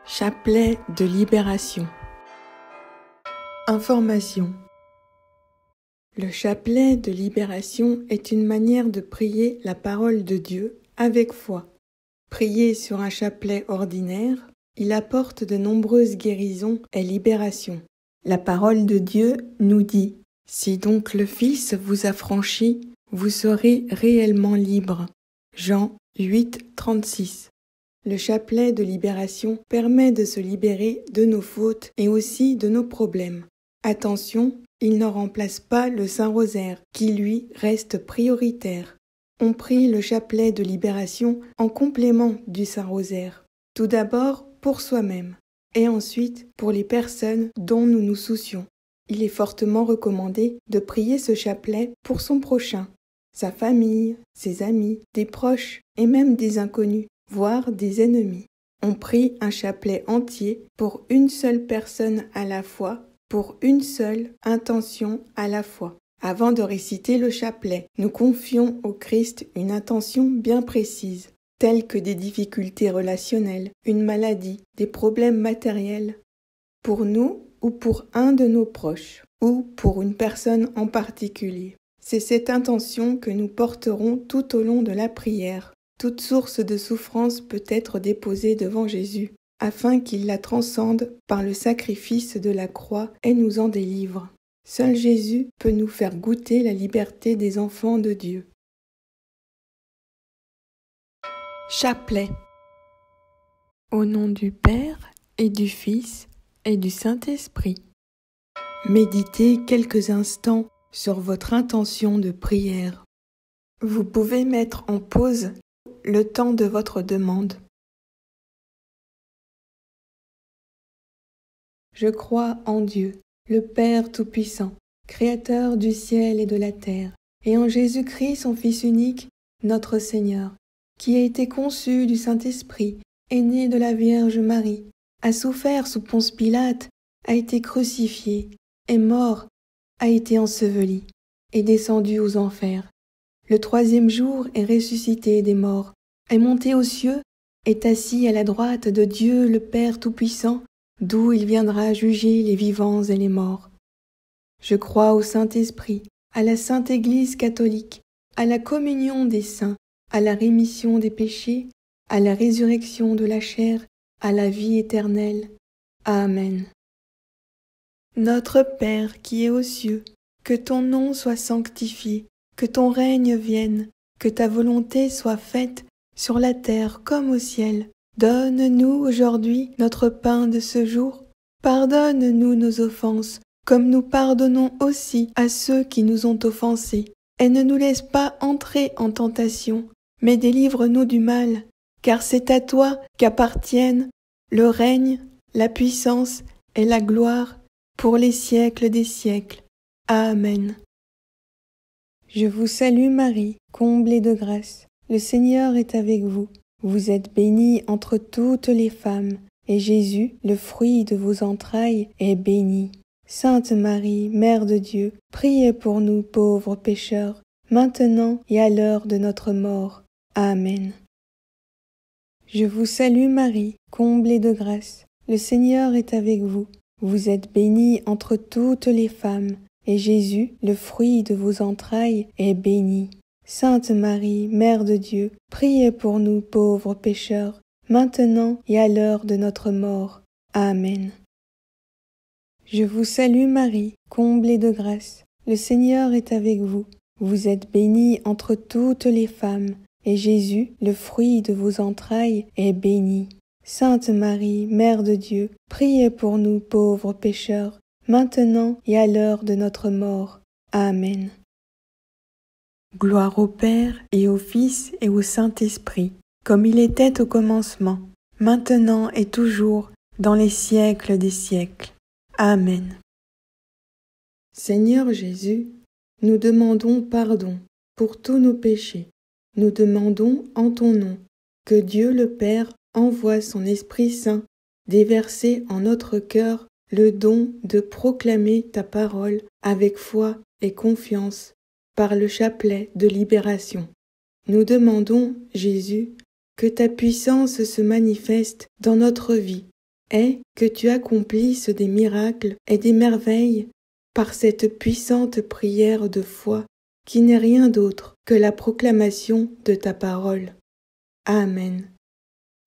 Chapelet de libération. Information. Le chapelet de libération est une manière de prier la parole de Dieu avec foi. Prier sur un chapelet ordinaire, il apporte de nombreuses guérisons et libérations. La parole de Dieu nous dit « Si donc le Fils vous affranchit, vous serez réellement libres » Jean 8, 36. Le chapelet de libération permet de se libérer de nos fautes et aussi de nos problèmes. Attention, il ne remplace pas le Saint-Rosaire, qui lui reste prioritaire. On prie le chapelet de libération en complément du Saint-Rosaire. Tout d'abord pour soi-même, et ensuite pour les personnes dont nous nous soucions. Il est fortement recommandé de prier ce chapelet pour son prochain, sa famille, ses amis, des proches et même des inconnus, voire des ennemis. On prie un chapelet entier pour une seule personne à la fois, pour une seule intention à la fois. Avant de réciter le chapelet, nous confions au Christ une intention bien précise, telle que des difficultés relationnelles, une maladie, des problèmes matériels, pour nous ou pour un de nos proches, ou pour une personne en particulier. C'est cette intention que nous porterons tout au long de la prière. Toute source de souffrance peut être déposée devant Jésus, afin qu'il la transcende par le sacrifice de la croix et nous en délivre. Seul Jésus peut nous faire goûter la liberté des enfants de Dieu. Chapelet. Au nom du Père et du Fils et du Saint-Esprit. Méditez quelques instants sur votre intention de prière. Vous pouvez mettre en pause le temps de votre demande. Je crois en Dieu, le Père Tout-Puissant, Créateur du ciel et de la terre, et en Jésus-Christ, son Fils unique, notre Seigneur, qui a été conçu du Saint-Esprit, est né de la Vierge Marie, a souffert sous Ponce Pilate, a été crucifié, est mort, a été enseveli, est descendu aux enfers. Le troisième jour est ressuscité des morts, est monté aux cieux, est assis à la droite de Dieu le Père Tout-Puissant, d'où il viendra juger les vivants et les morts. Je crois au Saint-Esprit, à la Sainte Église catholique, à la communion des saints, à la rémission des péchés, à la résurrection de la chair, à la vie éternelle. Amen. Notre Père qui es aux cieux, que ton nom soit sanctifié, que ton règne vienne, que ta volonté soit faite sur la terre comme au ciel. Donne-nous aujourd'hui notre pain de ce jour. Pardonne-nous nos offenses, comme nous pardonnons aussi à ceux qui nous ont offensés. Et ne nous laisse pas entrer en tentation, mais délivre-nous du mal, car c'est à toi qu'appartiennent le règne, la puissance et la gloire pour les siècles des siècles. Amen. Je vous salue Marie, comblée de grâce. Le Seigneur est avec vous. Vous êtes bénie entre toutes les femmes, et Jésus, le fruit de vos entrailles, est béni. Sainte Marie, Mère de Dieu, priez pour nous pauvres pécheurs, maintenant et à l'heure de notre mort. Amen. Je vous salue Marie, comblée de grâce. Le Seigneur est avec vous. Vous êtes bénie entre toutes les femmes, et Jésus, le fruit de vos entrailles, est béni. Sainte Marie, Mère de Dieu, priez pour nous pauvres pécheurs, maintenant et à l'heure de notre mort. Amen. Je vous salue Marie, comblée de grâce. Le Seigneur est avec vous. Vous êtes bénie entre toutes les femmes, et Jésus, le fruit de vos entrailles, est béni. Sainte Marie, Mère de Dieu, priez pour nous pauvres pécheurs, maintenant et à l'heure de notre mort. Amen. Gloire au Père et au Fils et au Saint-Esprit, comme il était au commencement, maintenant et toujours, dans les siècles des siècles. Amen. Seigneur Jésus, nous demandons pardon pour tous nos péchés. Nous demandons en ton nom que Dieu le Père envoie son Esprit Saint déverser en notre cœur le don de proclamer ta parole avec foi et confiance par le chapelet de libération. Nous demandons, Jésus, que ta puissance se manifeste dans notre vie est que tu accomplisses des miracles et des merveilles par cette puissante prière de foi qui n'est rien d'autre que la proclamation de ta parole. Amen.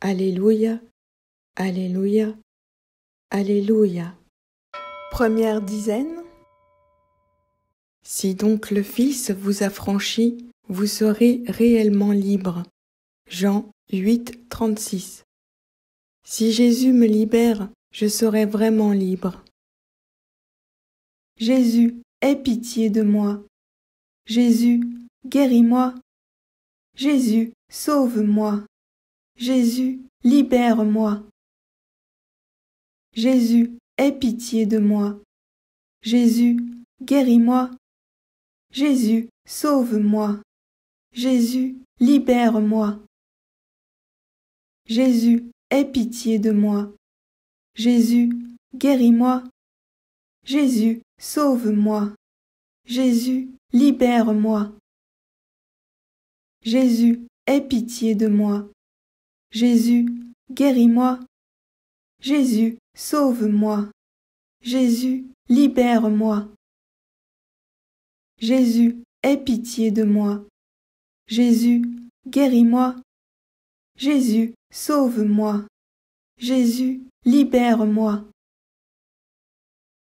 Alléluia, Alléluia, Alléluia. Première dizaine. Si donc le Fils vous a franchi, vous serez réellement libre. Jean 8, 36. Si Jésus me libère, je serai vraiment libre. Jésus, aie pitié de moi. Jésus, guéris-moi. Jésus, sauve-moi. Jésus, libère-moi. Jésus, aie pitié de moi. Jésus, guéris-moi. Jésus, sauve-moi. Jésus, libère-moi. Jésus, aie pitié de moi. Jésus, guéris-moi. Jésus, sauve-moi. Jésus, libère-moi. Jésus, aie pitié de moi. Jésus, guéris-moi. Jésus, sauve-moi. Jésus, libère-moi. Jésus, aie pitié de moi. Jésus, guéris-moi. Jésus, sauve-moi. Jésus, libère-moi.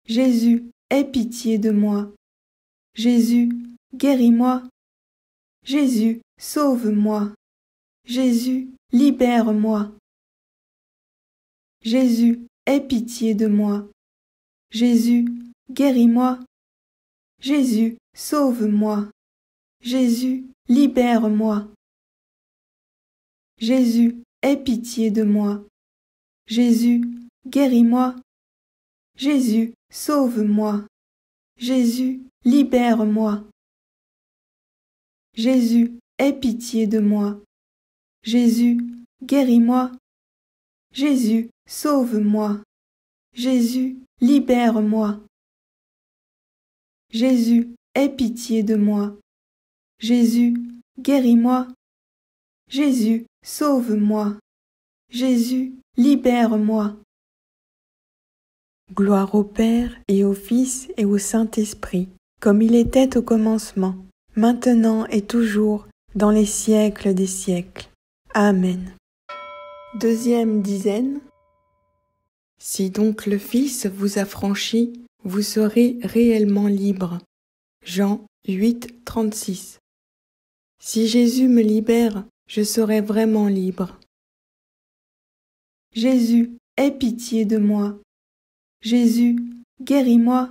Jésus, aie pitié de moi. Jésus, guéris-moi. Jésus, sauve-moi. Jésus, libère-moi. Jésus, aie pitié de moi. Jésus, guéris-moi. Jésus, sauve-moi. Jésus, libère-moi. Jésus, aie pitié de moi. Jésus, guéris-moi. Jésus, sauve-moi. Jésus, libère-moi. Jésus, aie pitié de moi. Jésus, guéris-moi. Jésus, sauve-moi. Jésus, libère-moi. Jésus, aie pitié de moi. Jésus, guéris-moi. Jésus, sauve-moi. Jésus, libère-moi. Gloire au Père et au Fils et au Saint-Esprit, comme il était au commencement, maintenant et toujours, dans les siècles des siècles. Amen. Deuxième dizaine. Si donc le Fils vous a franchi, vous serez réellement libre. Jean 8, 36. Si Jésus me libère, je serai vraiment libre. Jésus, aie pitié de moi. Jésus, guéris-moi.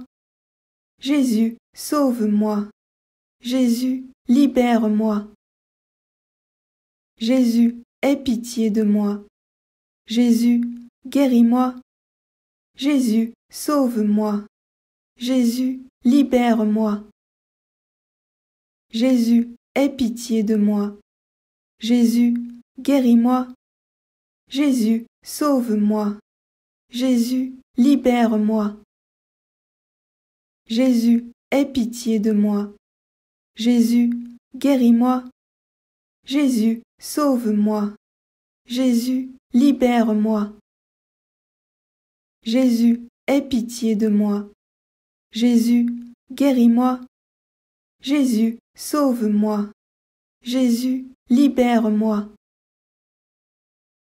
Jésus, sauve-moi. Jésus, libère-moi. Jésus, aie pitié de moi. Jésus, guéris-moi. Jésus, sauve-moi. Jésus, libère-moi. Jésus, aie pitié de moi. Jésus, guéris-moi. Jésus, sauve-moi. Jésus, libère-moi. Jésus, aie pitié de moi. Jésus, guéris-moi. Jésus, sauve-moi. Jésus, libère-moi. Jésus, aie pitié de moi. Jésus, guéris-moi. Jésus, sauve-moi. Jésus, libère-moi.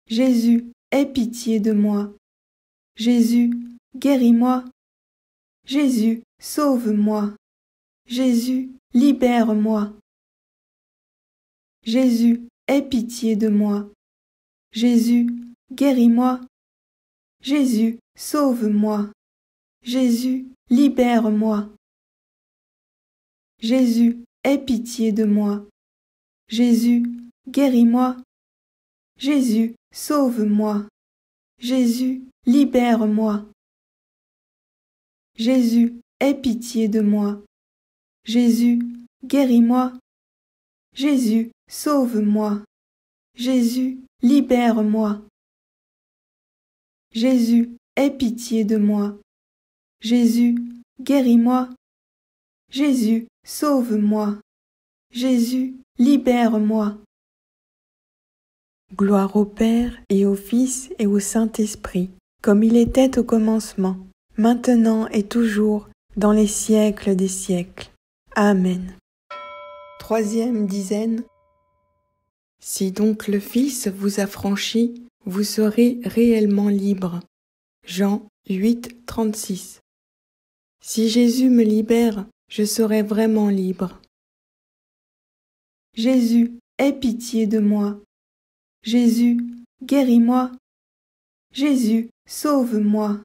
Jésus, aie pitié de moi. Jésus, guéris-moi. Jésus, sauve-moi. Jésus, libère-moi. Jésus, aie pitié de moi. Jésus, guéris-moi. Jésus, sauve-moi. Jésus, libère-moi. Jésus, aie pitié de moi. Jésus, guéris-moi. Jésus, sauve-moi. Jésus, libère-moi. Jésus, aie pitié de moi. Jésus, guéris-moi. Jésus, sauve-moi. Jésus, libère-moi. Jésus, aie pitié de moi. Jésus, guéris-moi. Jésus, sauve-moi. Jésus, libère-moi. Gloire au Père et au Fils et au Saint-Esprit, comme il était au commencement, maintenant et toujours, dans les siècles des siècles. Amen. Troisième dizaine. Si donc le Fils vous affranchit, vous serez réellement libre. Jean 8, 36. Si Jésus me libère, je serai vraiment libre. Jésus, aie pitié de moi. Jésus, guéris-moi. Jésus, sauve-moi.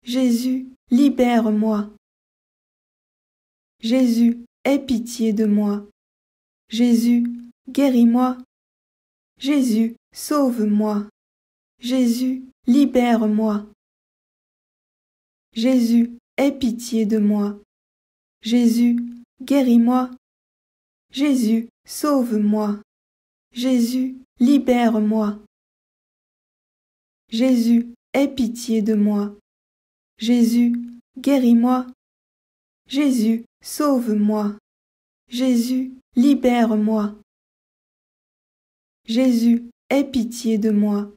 Jésus, libère-moi. Jésus, aie pitié de moi. Jésus, guéris-moi. Jésus, sauve-moi. Jésus, libère-moi. Jésus, aie pitié de moi. Jésus, guéris-moi. Jésus, sauve-moi. Jésus, libère-moi. Jésus, aie pitié de moi. Jésus, guéris-moi. Jésus, sauve-moi. Jésus, libère-moi. Jésus, aie pitié de moi.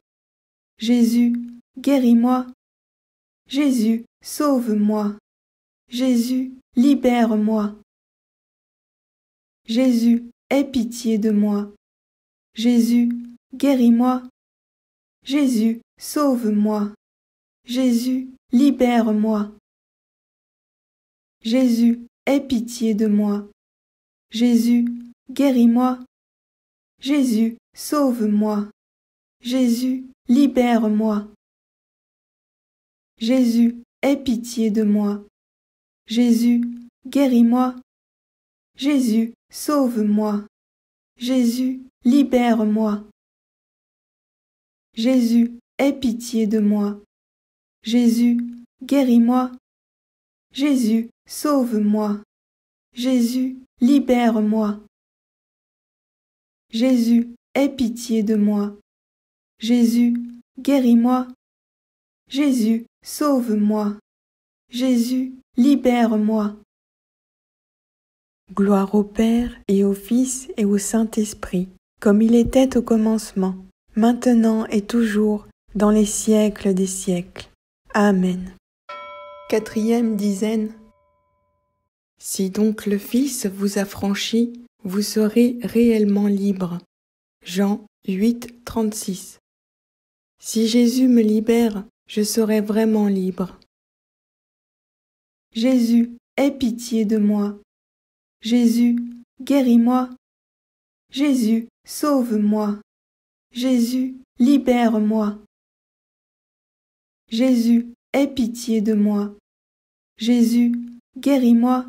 Jésus, guéris-moi. Jésus, sauve-moi. Jésus, libère-moi. Jésus, aie pitié de moi. Jésus, guéris-moi. Jésus, sauve-moi. Jésus, libère-moi. Jésus, aie pitié de moi. Jésus, guéris-moi. Jésus, sauve-moi. Jésus, libère-moi. Jésus, aie pitié de moi. Jésus, guéris-moi. Jésus, sauve-moi. Jésus, libère-moi. Jésus, aie pitié de moi. Jésus, guéris-moi. Jésus, sauve-moi. Jésus, libère-moi. Jésus, aie pitié de moi. Jésus, guéris-moi. Jésus, sauve-moi. Jésus, libère-moi. Gloire au Père et au Fils et au Saint-Esprit, comme il était au commencement, maintenant et toujours, dans les siècles des siècles. Amen. Quatrième dizaine. Si donc le Fils vous affranchit, vous serez réellement libre. Jean 8, 36. Si Jésus me libère, je serai vraiment libre. Jésus, aie pitié de moi. Jésus, guéris-moi. Jésus, sauve-moi. Jésus, libère-moi. Jésus, aie pitié de moi. Jésus, guéris-moi.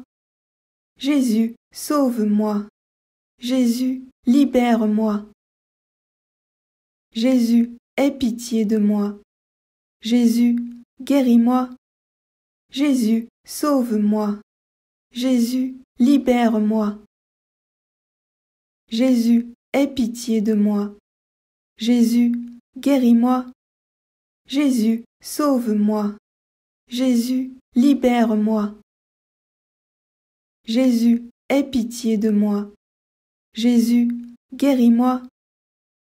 Jésus, sauve-moi. Jésus, libère-moi. Jésus, aie pitié de moi. Jésus, guéris-moi. Jésus, sauve-moi. Jésus, libère-moi. Jésus, aie pitié de moi. Jésus, guéris-moi. Jésus, sauve-moi. Jésus, libère-moi. Jésus, aie pitié de moi. Jésus, guéris-moi.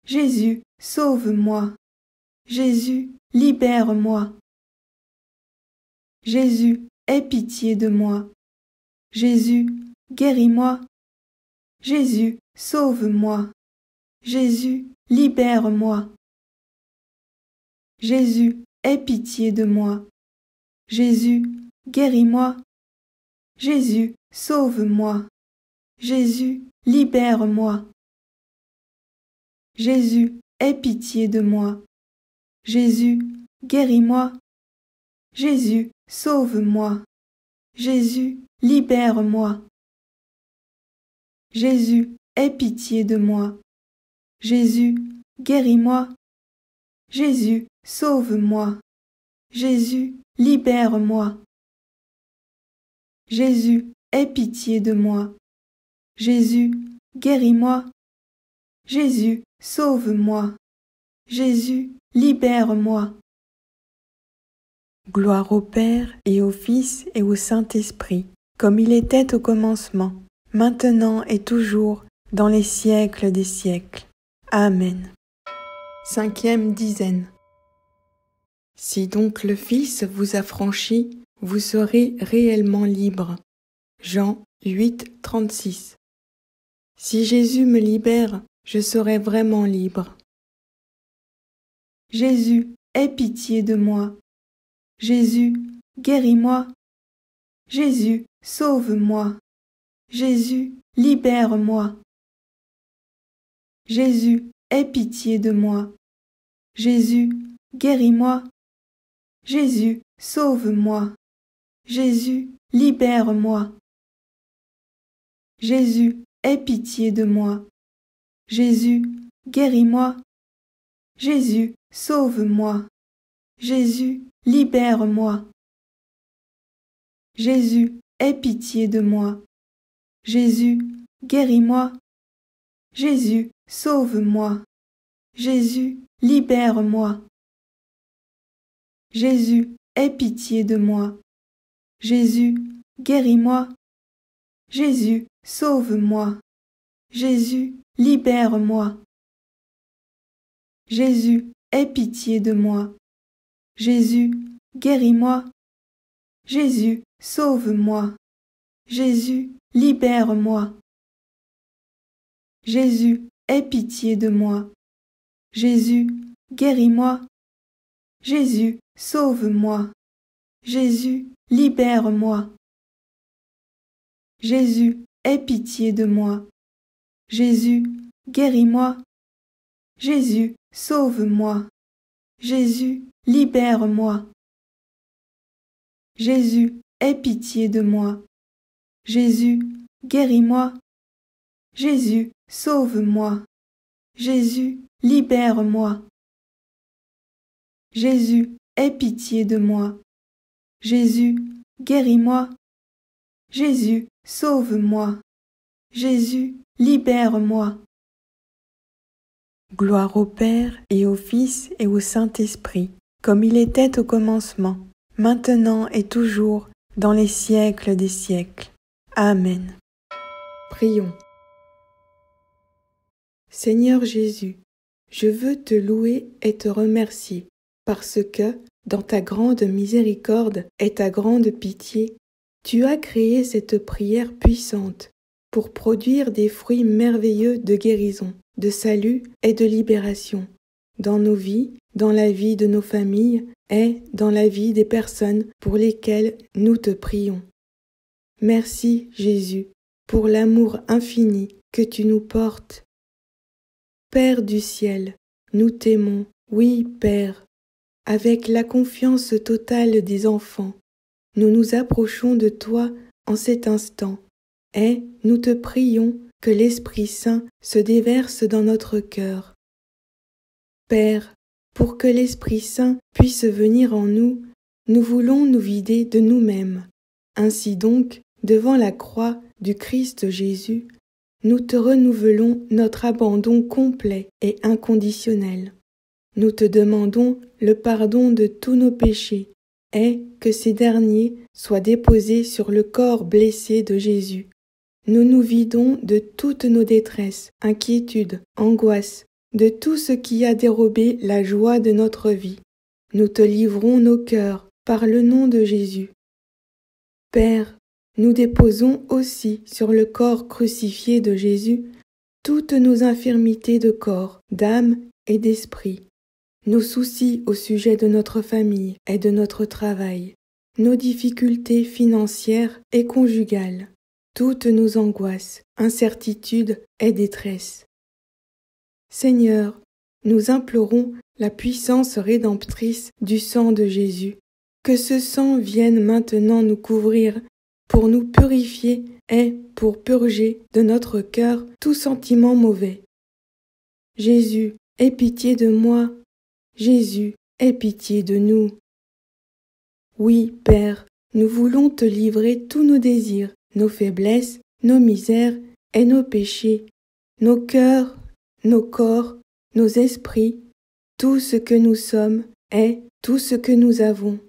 Jésus, sauve-moi. Jésus, libère-moi. Jésus, aie pitié de moi. Jésus, guéris-moi. Jésus, sauve-moi. Jésus, libère-moi. Jésus, aie pitié de moi. Jésus, guéris-moi. Jésus, sauve-moi. Jésus, libère-moi. Jésus, aie pitié de moi. Jésus, guéris-moi. Jésus, sauve-moi. Jésus, libère-moi. Jésus, aie pitié de moi. Jésus, guéris-moi. Jésus, sauve-moi. Jésus, libère-moi. Jésus, aie pitié de moi. Jésus, guéris-moi. Jésus, sauve-moi. Jésus, libère-moi. Gloire au Père et au Fils et au Saint-Esprit, comme il était au commencement, maintenant et toujours, dans les siècles des siècles. Amen. Cinquième dizaine. Si donc le Fils vous affranchit, vous serez réellement libre. Jean 8, 36. Si Jésus me libère, je serai vraiment libre. Jésus, aie pitié de moi. Jésus, guéris-moi. Jésus, sauve-moi. Jésus, libère-moi. Jésus, aie pitié de moi. Jésus, guéris-moi. Jésus, sauve-moi. Jésus, libère-moi. Jésus, aie pitié de moi. Jésus, guéris-moi. Jésus, sauve-moi. Jésus, libère-moi. Jésus, aie pitié de moi. Jésus, guéris-moi. Jésus, sauve-moi. Jésus, libère-moi. Jésus, aie pitié de moi. Jésus, guéris-moi. Jésus, sauve-moi. Jésus, libère-moi. Jésus, aie pitié de moi. Jésus, guéris-moi. Jésus, sauve-moi. Jésus, libère-moi. Jésus, aie pitié de moi. Jésus, guéris-moi. Jésus, sauve-moi. Jésus, libère-moi. Jésus, aie pitié de moi. Jésus, guéris-moi. Jésus, sauve-moi. Jésus, libère-moi. Jésus, aie pitié de moi. Jésus, guéris-moi. Jésus, sauve-moi. Jésus, libère-moi. Jésus, aie pitié de moi. Jésus, guéris-moi. Jésus, sauve-moi. Jésus, libère-moi. Gloire au Père et au Fils et au Saint-Esprit, comme il était au commencement, maintenant et toujours, dans les siècles des siècles. Amen. Prions. Seigneur Jésus, je veux te louer et te remercier, parce que, dans ta grande miséricorde et ta grande pitié, tu as créé cette prière puissante pour produire des fruits merveilleux de guérison, de salut et de libération, dans nos vies, dans la vie de nos familles et dans la vie des personnes pour lesquelles nous te prions. Merci, Jésus, pour l'amour infini que tu nous portes. Père du ciel, nous t'aimons, oui, Père, avec la confiance totale des enfants. Nous nous approchons de toi en cet instant, et nous te prions que l'Esprit Saint se déverse dans notre cœur. Père, pour que l'Esprit Saint puisse venir en nous, nous voulons nous vider de nous-mêmes. Ainsi donc, devant la croix du Christ Jésus, nous te renouvelons notre abandon complet et inconditionnel. Nous te demandons le pardon de tous nos péchés et que ces derniers soient déposés sur le corps blessé de Jésus. Nous nous vidons de toutes nos détresses, inquiétudes, angoisses, de tout ce qui a dérobé la joie de notre vie. Nous te livrons nos cœurs par le nom de Jésus. Père, nous déposons aussi sur le corps crucifié de Jésus toutes nos infirmités de corps, d'âme et d'esprit, nos soucis au sujet de notre famille et de notre travail, nos difficultés financières et conjugales, toutes nos angoisses, incertitudes et détresses. Seigneur, nous implorons la puissance rédemptrice du sang de Jésus, que ce sang vienne maintenant nous couvrir pour nous purifier et pour purger de notre cœur tout sentiment mauvais. Jésus, aie pitié de moi. Jésus, aie pitié de nous. Oui, Père, nous voulons te livrer tous nos désirs, nos faiblesses, nos misères et nos péchés, nos cœurs, nos corps, nos esprits, tout ce que nous sommes et tout ce que nous avons,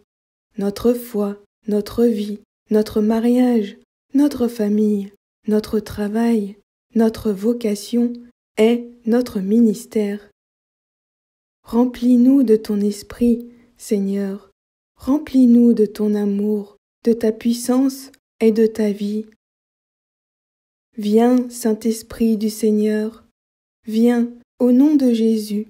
notre foi, notre vie, notre mariage, notre famille, notre travail, notre vocation et notre ministère. Remplis-nous de ton esprit Seigneur, remplis-nous de ton amour, de ta puissance et de ta vie. Viens, Saint-Esprit du Seigneur, viens au nom de Jésus,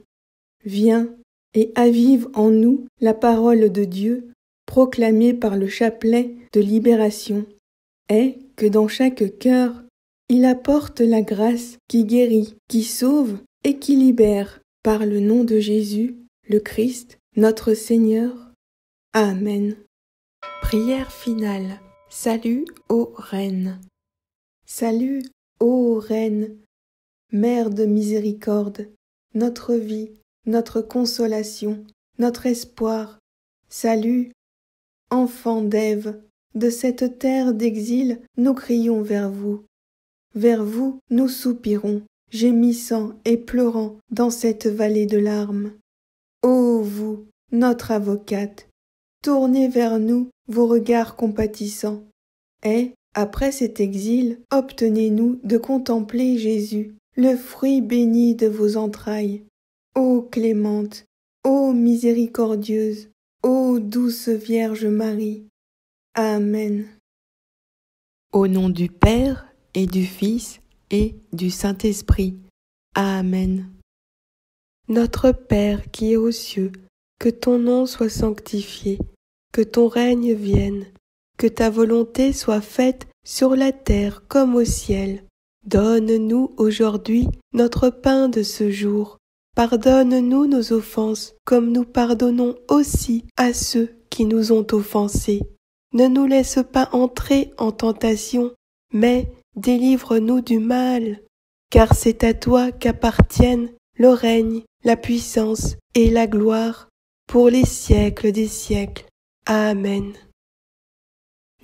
viens et avive en nous la parole de Dieu proclamée par le chapelet de libération, et que dans chaque cœur, il apporte la grâce qui guérit, qui sauve et qui libère par le nom de Jésus, le Christ, notre Seigneur. Amen. Prière finale. Salut, ô Reine. Salut, ô Reine, Mère de miséricorde, notre vie, notre consolation, notre espoir. Salut, enfant d'Ève, de cette terre d'exil, nous crions vers vous. Vers vous, nous soupirons, gémissant et pleurant dans cette vallée de larmes. Ô vous, notre avocate, tournez vers nous vos regards compatissants, et, après cet exil, obtenez-nous de contempler Jésus, le fruit béni de vos entrailles. Ô clémente, ô miséricordieuse, ô douce Vierge Marie. Amen. Au nom du Père et du Fils et du Saint-Esprit. Amen. Notre Père qui es aux cieux, que ton nom soit sanctifié, que ton règne vienne, que ta volonté soit faite sur la terre comme au ciel. Donne-nous aujourd'hui notre pain de ce jour. Pardonne-nous nos offenses, comme nous pardonnons aussi à ceux qui nous ont offensés. Ne nous laisse pas entrer en tentation, mais délivre-nous du mal. Car c'est à toi qu'appartiennent le règne, la puissance et la gloire, pour les siècles des siècles. Amen.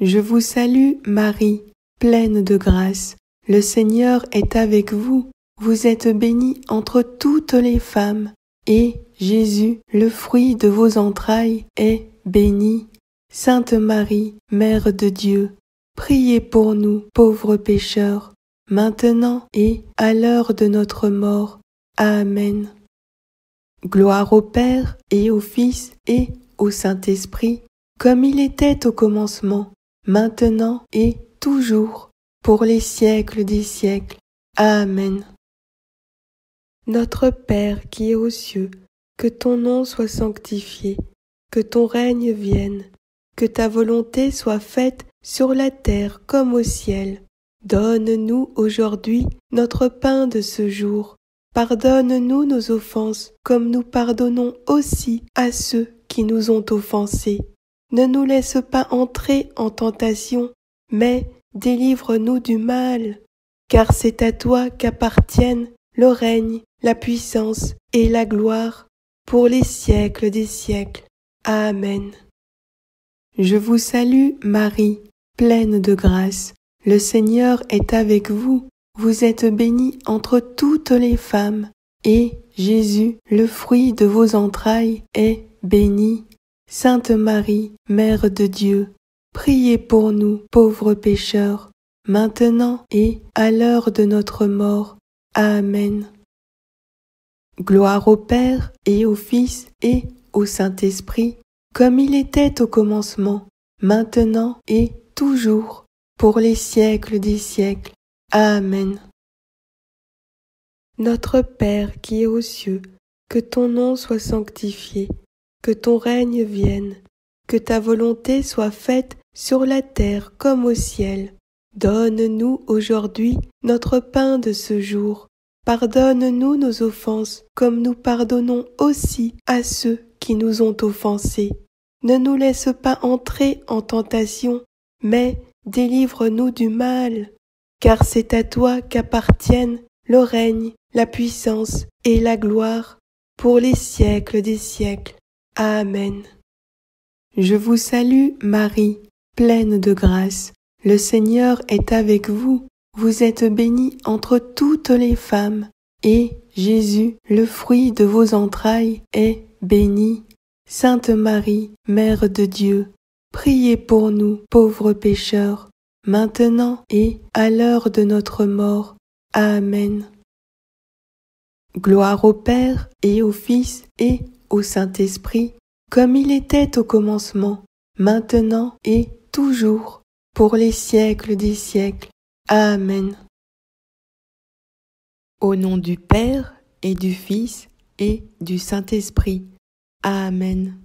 Je vous salue, Marie, pleine de grâce. Le Seigneur est avec vous. Vous êtes bénie entre toutes les femmes, et Jésus, le fruit de vos entrailles, est béni. Sainte Marie, Mère de Dieu, priez pour nous, pauvres pécheurs, maintenant et à l'heure de notre mort. Amen. Gloire au Père et au Fils et au Saint-Esprit, comme il était au commencement, maintenant et toujours, pour les siècles des siècles. Amen. Notre Père qui es aux cieux, que ton nom soit sanctifié, que ton règne vienne, que ta volonté soit faite sur la terre comme au ciel. Donne-nous aujourd'hui notre pain de ce jour. Pardonne-nous nos offenses, comme nous pardonnons aussi à ceux qui nous ont offensés. Ne nous laisse pas entrer en tentation, mais délivre-nous du mal. Car c'est à toi qu'appartiennent le règne, la puissance et la gloire, pour les siècles des siècles. Amen. Je vous salue, Marie, pleine de grâce. Le Seigneur est avec vous. Vous êtes bénie entre toutes les femmes, et Jésus, le fruit de vos entrailles, est béni. Sainte Marie, Mère de Dieu, priez pour nous, pauvres pécheurs, maintenant et à l'heure de notre mort. Amen. Gloire au Père et au Fils et au Saint-Esprit, comme il était au commencement, maintenant et toujours, pour les siècles des siècles. Amen. Notre Père qui es aux cieux, que ton nom soit sanctifié, que ton règne vienne, que ta volonté soit faite sur la terre comme au ciel. Donne-nous aujourd'hui notre pain de ce jour. Pardonne-nous nos offenses, comme nous pardonnons aussi à ceux qui nous ont offensés. Ne nous laisse pas entrer en tentation, mais délivre-nous du mal. Car c'est à toi qu'appartiennent le règne, la puissance et la gloire, pour les siècles des siècles. Amen. Je vous salue, Marie, pleine de grâce. Le Seigneur est avec vous. Vous êtes bénie entre toutes les femmes, et Jésus, le fruit de vos entrailles, est béni. Sainte Marie, Mère de Dieu, priez pour nous, pauvres pécheurs, maintenant et à l'heure de notre mort. Amen. Gloire au Père et au Fils et au Saint-Esprit, comme il était au commencement, maintenant et toujours, pour les siècles des siècles. Amen. Au nom du Père et du Fils et du Saint-Esprit. Amen.